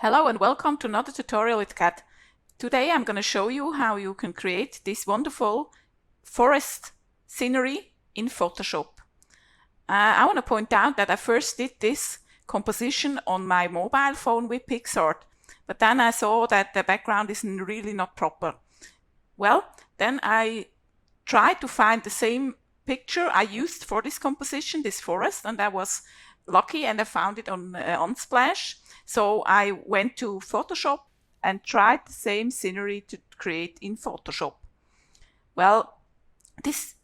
Hello and welcome to another tutorial with Kat. Today I'm going to show you how you can create this wonderful forest scenery in Photoshop. I want to point out that I first did this composition on my mobile phone with PixArt, but then I saw that the background is really not proper. Well, then I tried to find the same picture I used for this composition, this forest, and I was lucky and I found it on Unsplash. So I went to Photoshop and tried the same scenery to create in Photoshop. Well, this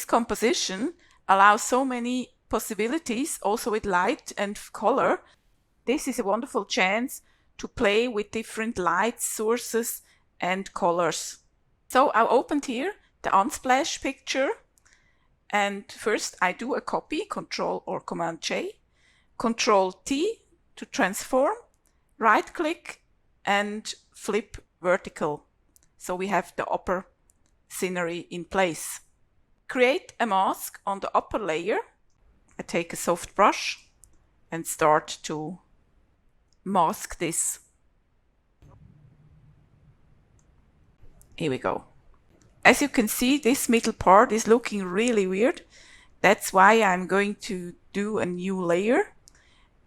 composition allows so many possibilities, also with light and color. This is a wonderful chance to play with different light sources and colors. So I opened here the Unsplash picture, and first I do a copy, Control or Command J, Control T to transform, right click and flip vertical. So we have the upper scenery in place. Create a mask on the upper layer. I take a soft brush and start to mask this. Here we go. As you can see, this middle part is looking really weird. That's why I'm going to do a new layer.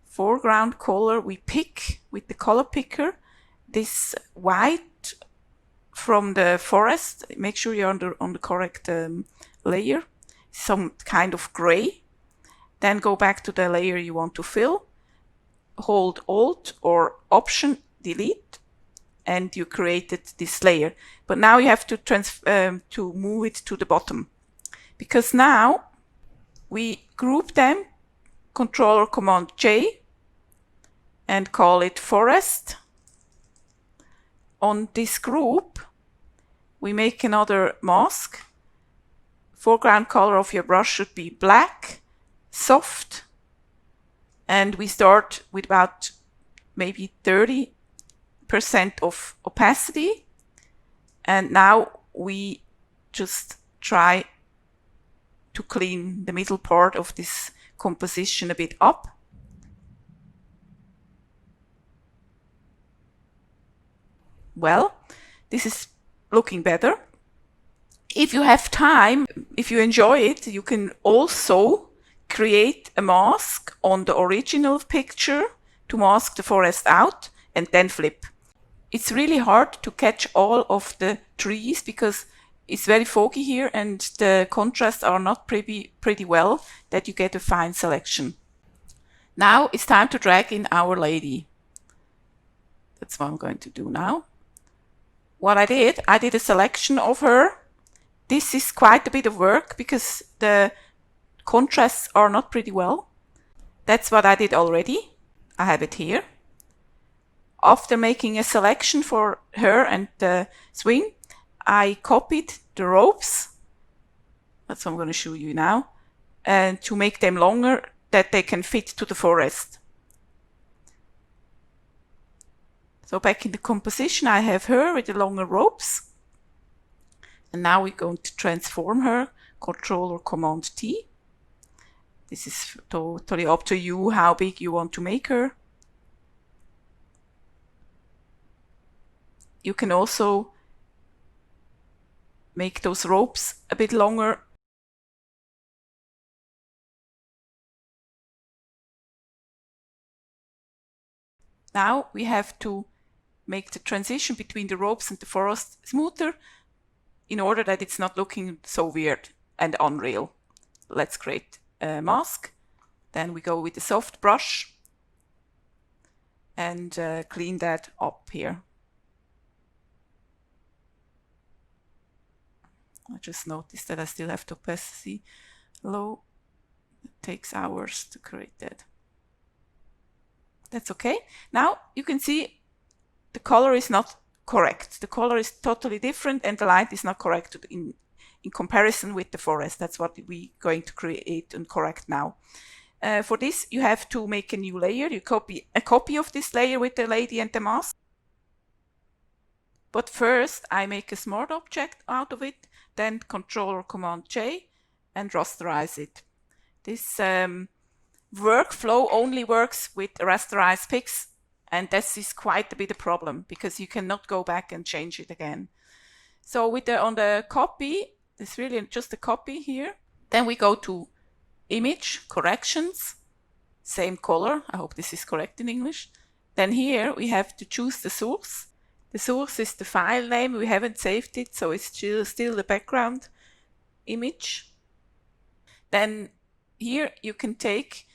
Foreground color, we pick with the color picker this white from the forest. Make sure you're on the correct layer. Some kind of gray. Then go back to the layer you want to fill. Hold Alt or Option Delete, and you created this layer. But now you have to move it to the bottom, because now we group them, Control or Command J, and call it forest. On this group, we make another mask. Foreground color of your brush should be black, soft, and we start with about maybe 30% of opacity. And now we just try to clean the middle part of this composition a bit up. Well, this is looking better. If you have time, if you enjoy it, you can also create a mask on the original picture to mask the forest out and then flip. It's really hard to catch all of the trees because it's very foggy here and the contrasts are not pretty well that you get a fine selection. Now it's time to drag in our lady. That's what I'm going to do now. What I did a selection of her. This is quite a bit of work because the contrasts are not pretty well. That's what I did already. I have it here. After making a selection for her and the swing, I copied the ropes. That's what I'm going to show you now. And to make them longer, that they can fit to the forest. So back in the composition, I have her with the longer ropes. And now we're going to transform her, Control or Command T. This is totally up to you how big you want to make her. You can also make those ropes a bit longer. Now we have to make the transition between the ropes and the forest smoother in order that it's not looking so weird and unreal. Let's create a mask. Then we go with the soft brush and clean that up here. I just noticed that I still have the opacity low. It takes hours to create that. That's okay. Now you can see the color is not correct. The color is totally different and the light is not correct in comparison with the forest. That's what we're going to create and correct now. For this, you have to make a new layer. You copy a copy of this layer with the lady and the mask. But first, I make a smart object out of it, then Control or Command J and rasterize it. This workflow only works with rasterized pics And this is quite a bit of problem because you cannot go back and change it again. So with on the copy, it's really just a copy here. Then we go to image, corrections, same color. I hope this is correct in English. Then here we have to choose the source. The source is the file name. We haven't saved it, so it's still the background image. Then here you can take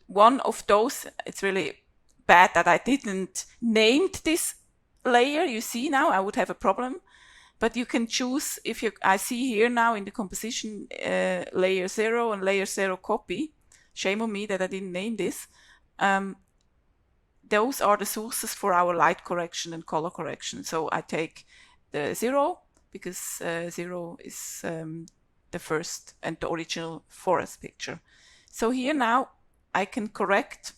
one of those. It's really bad that I didn't name this layer. You see now I would have a problem. But you can choose, I see here now in the composition layer 0 and layer 0 copy. Shame on me that I didn't name this. Those are the sources for our light correction and color correction. So I take the 0 because 0 is the first and the original forest picture. So here now I can correct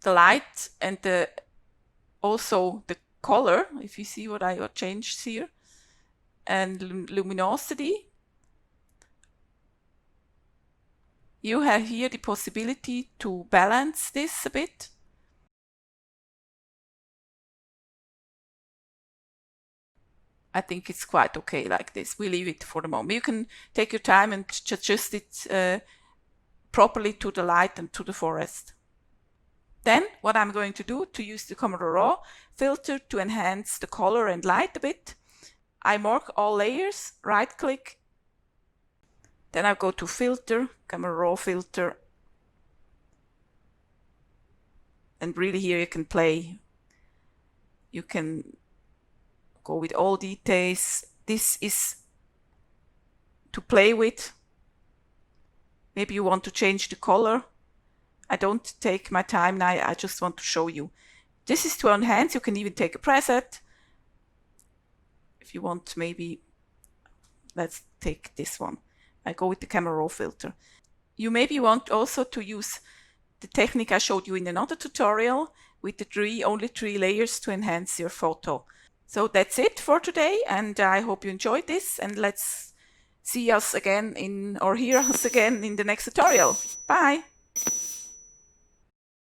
the light and also the color, if you see what I changed here, and luminosity. You have here the possibility to balance this a bit. I think it's quite okay like this. We leave it for the moment. You can take your time and adjust it properly to the light and to the forest. Then what I'm going to do, to use the Camera Raw filter to enhance the color and light a bit, I mark all layers, right click, then I go to filter, Camera Raw filter, and really here you can play. You can go with all details. This is to play with. Maybe you want to change the color. I don't take my time now, I just want to show you. This is to enhance. You can even take a preset. If you want, maybe, let's take this one. I go with the Camera Raw filter. You maybe want also to use the technique I showed you in another tutorial with the only 3 layers to enhance your photo. So that's it for today, and I hope you enjoyed this, and let's see us again or hear us again in the next tutorial. Bye!